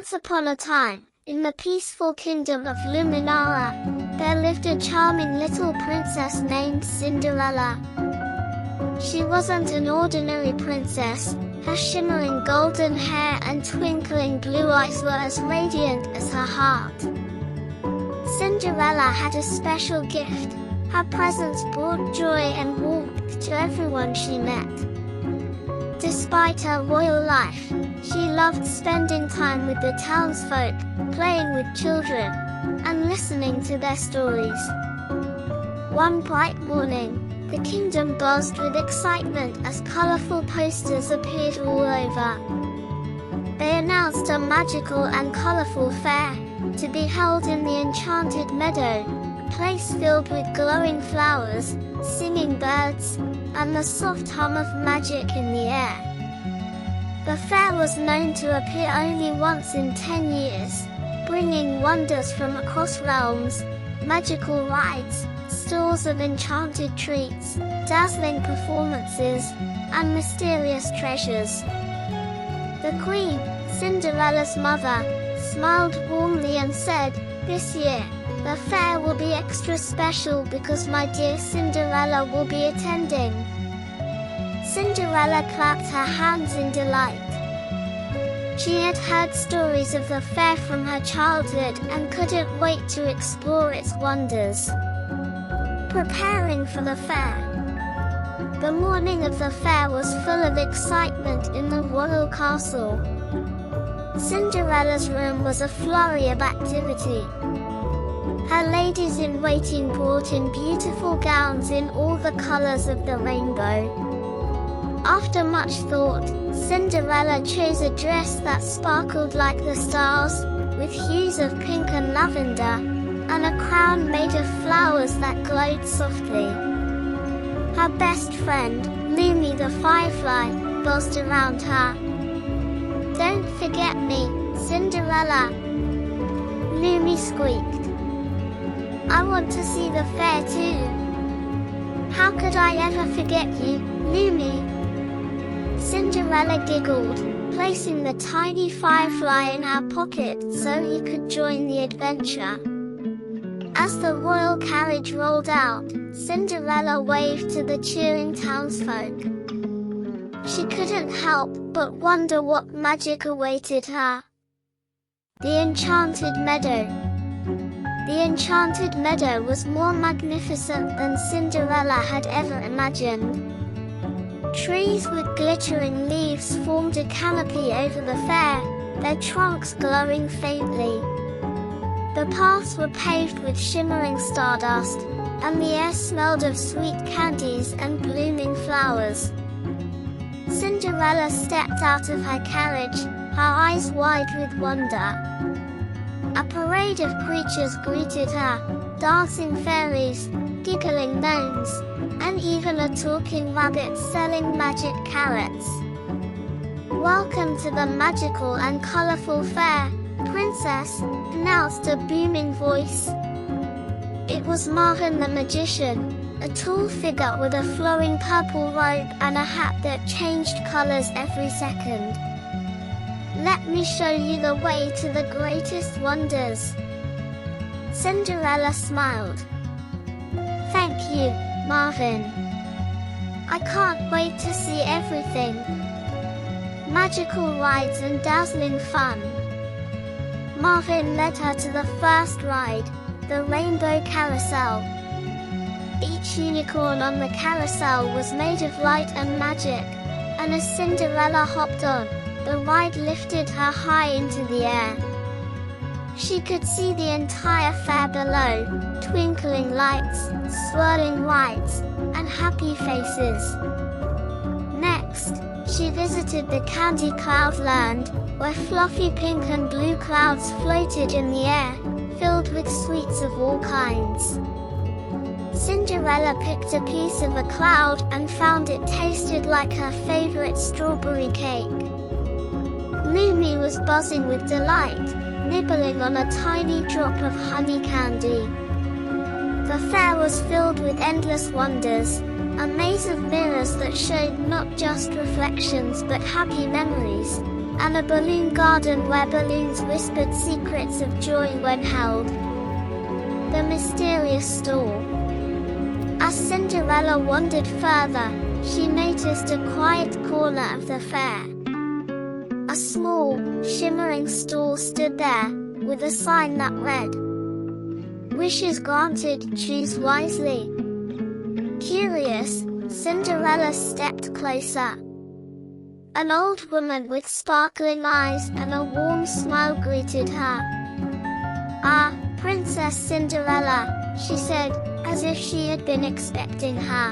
Once upon a time, in the peaceful kingdom of Luminara, there lived a charming little princess named Cinderella. She wasn't an ordinary princess. Her shimmering golden hair and twinkling blue eyes were as radiant as her heart. Cinderella had a special gift. Her presence brought joy and warmth to everyone she met. Despite her royal life, she loved spending time with the townsfolk, playing with children, and listening to their stories. One bright morning, the kingdom buzzed with excitement as colorful posters appeared all over. They announced a magical and colorful fair, to be held in the enchanted meadow, a place filled with glowing flowers, singing birds, and the soft hum of magic in the air. The fair was known to appear only once in 10 years, bringing wonders from across realms, magical rides, stores of enchanted treats, dazzling performances, and mysterious treasures. The Queen, Cinderella's mother, smiled warmly and said, "This year, the fair will be extra special because my dear Cinderella will be attending." Cinderella clapped her hands in delight. She had heard stories of the fair from her childhood and couldn't wait to explore its wonders. Preparing for the fair. The morning of the fair was full of excitement in the royal castle. Cinderella's room was a flurry of activity. Her ladies-in-waiting brought in beautiful gowns in all the colors of the rainbow. After much thought, Cinderella chose a dress that sparkled like the stars, with hues of pink and lavender, and a crown made of flowers that glowed softly. Her best friend, Lumi the firefly, buzzed around her. "Don't forget me, Cinderella," Lumi squeaked. "I want to see the fair too." "How could I ever forget you, Lumi?" Cinderella giggled, placing the tiny firefly in her pocket so he could join the adventure. As the royal carriage rolled out, Cinderella waved to the cheering townsfolk. She couldn't help but wonder what magic awaited her. The Enchanted Meadow. The Enchanted Meadow was more magnificent than Cinderella had ever imagined. Trees with glittering leaves formed a canopy over the fair, their trunks glowing faintly. The paths were paved with shimmering stardust, and the air smelled of sweet candies and blooming flowers. Cinderella stepped out of her carriage, her eyes wide with wonder. A parade of creatures greeted her, dancing fairies, giggling gnomes, and even a talking rabbit selling magic carrots. "Welcome to the magical and colorful fair, Princess," announced a booming voice. It was Marvin the magician, a tall figure with a flowing purple robe and a hat that changed colors every second. "Let me show you the way to the greatest wonders." Cinderella smiled. "Thank you, Marvin. I can't wait to see everything. Magical rides and dazzling fun." Marvin led her to the first ride, the Rainbow Carousel. Each unicorn on the carousel was made of light and magic, and as Cinderella hopped on, the ride lifted her high into the air. She could see the entire fair below, twinkling lights, swirling rides, and happy faces. Next, she visited the Candy Cloud Land, where fluffy pink and blue clouds floated in the air, filled with sweets of all kinds. Cinderella picked a piece of a cloud and found it tasted like her favorite strawberry cake. Lumi was buzzing with delight, nibbling on a tiny drop of honey candy. The fair was filled with endless wonders, a maze of mirrors that showed not just reflections but happy memories, and a balloon garden where balloons whispered secrets of joy when held. The mysterious store. As Cinderella wandered further, she noticed a quiet corner of the fair. A small, shimmering stall stood there, with a sign that read, "Wishes granted, choose wisely." Curious, Cinderella stepped closer. An old woman with sparkling eyes and a warm smile greeted her. "Ah, Princess Cinderella," she said, as if she had been expecting her.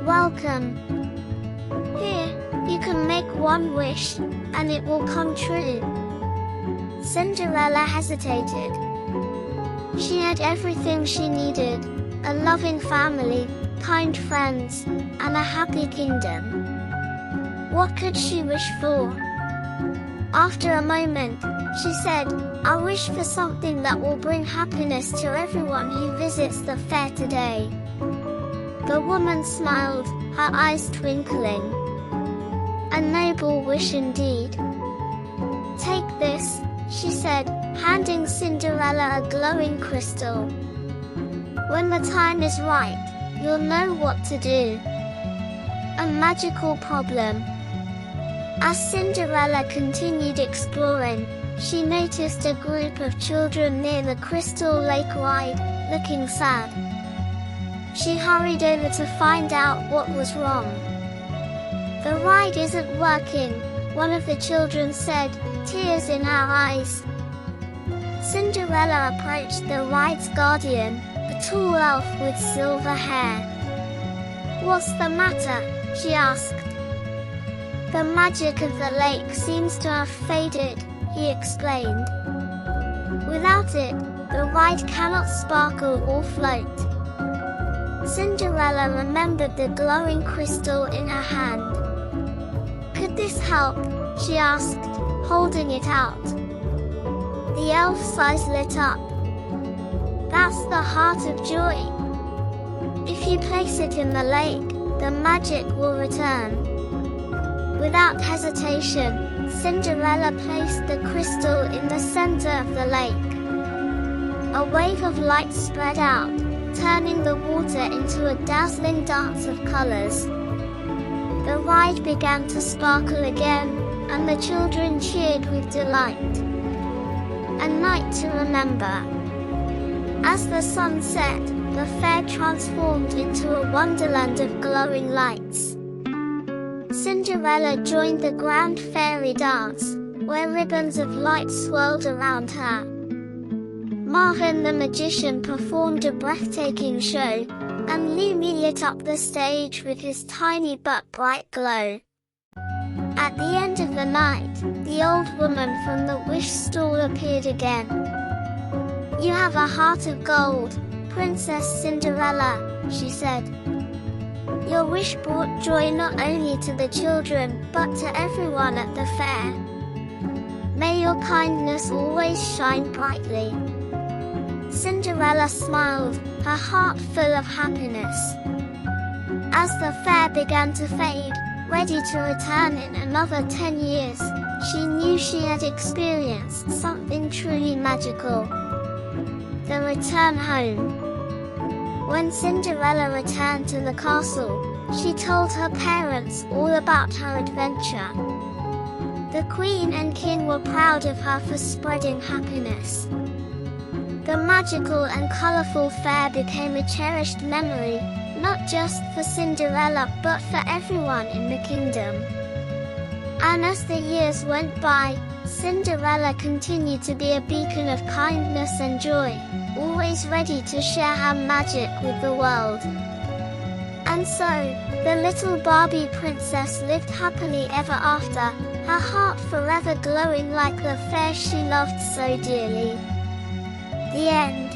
"Welcome. Here, you can make one wish, and it will come true." Cinderella hesitated. She had everything she needed, a loving family, kind friends, and a happy kingdom. What could she wish for? After a moment, she said, "I wish for something that will bring happiness to everyone who visits the fair today." The woman smiled, her eyes twinkling. "A noble wish indeed. Take this," she said, handing Cinderella a glowing crystal. "When the time is right, you'll know what to do." A magical problem. As Cinderella continued exploring, she noticed a group of children near the Crystal Lake ride, looking sad. She hurried over to find out what was wrong. "The ride isn't working," one of the children said, tears in her eyes. Cinderella approached the ride's guardian, a tall elf with silver hair. "What's the matter?" she asked. "The magic of the lake seems to have faded," he explained. "Without it, the ride cannot sparkle or float." Cinderella remembered the glowing crystal in her hand. "Could this help?" she asked, holding it out. The elf's eyes lit up. "That's the heart of joy. If you place it in the lake, the magic will return." Without hesitation, Cinderella placed the crystal in the center of the lake. A wave of light spread out, turning the water into a dazzling dance of colors. The ride began to sparkle again, and the children cheered with delight. A night to remember. As the sun set, the fair transformed into a wonderland of glowing lights. Cinderella joined the grand fairy dance, where ribbons of light swirled around her. Marvin the magician performed a breathtaking show, and Lumi lit up the stage with his tiny but bright glow. At the end of the night, the old woman from the wish stall appeared again. "You have a heart of gold, Princess Cinderella," she said. "Your wish brought joy not only to the children, but to everyone at the fair. May your kindness always shine brightly." Cinderella smiled, her heart full of happiness. As the fair began to fade, ready to return in another 10 years, she knew she had experienced something truly magical. The return home. When Cinderella returned to the castle, she told her parents all about her adventure. The Queen and King were proud of her for spreading happiness. The magical and colorful fair became a cherished memory, not just for Cinderella but for everyone in the kingdom. And as the years went by, Cinderella continued to be a beacon of kindness and joy, always ready to share her magic with the world. And so, the little Barbie princess lived happily ever after, her heart forever glowing like the fair she loved so dearly. The end.